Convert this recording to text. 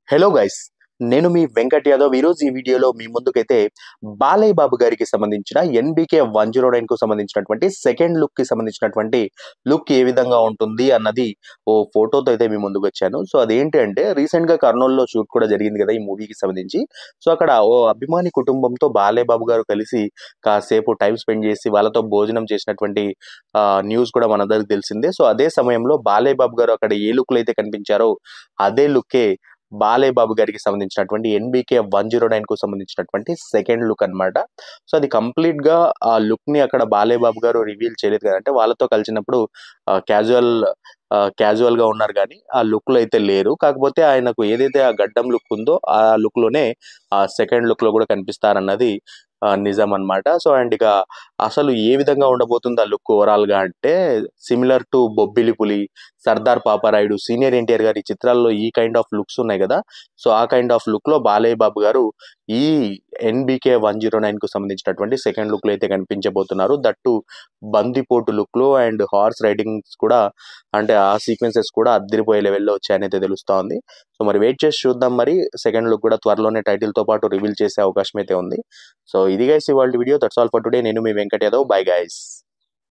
Hello guys, నేను మీ వెంకట్ యాదవ్. ఈరోజు ఈ వీడియోలో మీ ముందుకైతే బాలయ్య బాబు గారికి సంబంధించిన ఎన్బికే 109 కు సంబంధించినటువంటి సెకండ్ లుక్ కి సంబంధించినటువంటి లుక్ ఏ విధంగా ఉంటుంది అన్నది ఓ ఫోటోతో అయితే మీ ముందుకు వచ్చాను. సో అదేంటి అంటే రీసెంట్ గా కర్నూలులో షూట్ కూడా జరిగింది కదా ఈ మూవీకి సంబంధించి. సో అక్కడ ఓ అభిమాని కుటుంబంతో బాలయ్య బాబు గారు కలిసి కాసేపు టైం స్పెండ్ చేసి వాళ్ళతో భోజనం చేసినటువంటి న్యూస్ కూడా మనందరికి తెలిసిందే. సో అదే సమయంలో బాలయ్య బాబు గారు అక్కడ ఏ లుక్ లో అయితే కనిపించారో అదే లుక్కే బాలయ్య బాబు గారికి సంబంధించినటువంటి ఎన్బికే 109 కు సంబంధించినటువంటి సెకండ్ లుక్ అన్నమాట. సో అది కంప్లీట్ గా ఆ లుక్ ని అక్కడ బాలయ్య బాబు గారు రివీల్ చేయలేదు కదా, అంటే వాళ్ళతో కలిసినప్పుడు క్యాజువల్ క్యాజువల్ గా ఉన్నారు కానీ ఆ లుక్ లో అయితే లేరు. కాకపోతే ఆయనకు ఏదైతే ఆ గడ్డం లుక్ ఉందో ఆ లుక్ లోనే ఆ సెకండ్ లుక్ లో కూడా కనిపిస్తారన్నది నిజం అన్నమాట. సో అండ్ ఇక అసలు ఏ విధంగా ఉండబోతుంది ఆ లుక్ ఓవరాల్ గా అంటే సిమిలర్ టు బొబ్బిలి పులి, సర్దార్ పాపారాయుడు, సీనియర్ ఎన్టీఆర్ గారి చిత్రాల్లో ఈ కైండ్ ఆఫ్ లుక్స్ ఉన్నాయి కదా. సో ఆ కైండ్ ఆఫ్ లుక్ లో బాలయ్య బాబు గారు ఈ ఎన్బికే 109 కు సంబంధించినటువంటి సెకండ్ లుక్ లో అయితే కనిపించబోతున్నారు. దట్టు బందిపోటు లుక్ లో అండ్ హార్స్ రైడింగ్స్ కూడా, అంటే ఆ సీక్వెన్సెస్ కూడా అద్దరిపోయే లెవెల్లో వచ్చాయని అయితే తెలుస్తా ఉంది. సో మరి వెయిట్ చేసి చూద్దాం. మరి సెకండ్ లుక్ కూడా త్వరలోనే టైటిల్ తో పాటు రివీల్ చేసే అవకాశం అయితే ఉంది. సో ఇది గైస్ ఇవాళ video. That's all for today. నేను మీ వెంకట్ యాదవ్. Bye guys.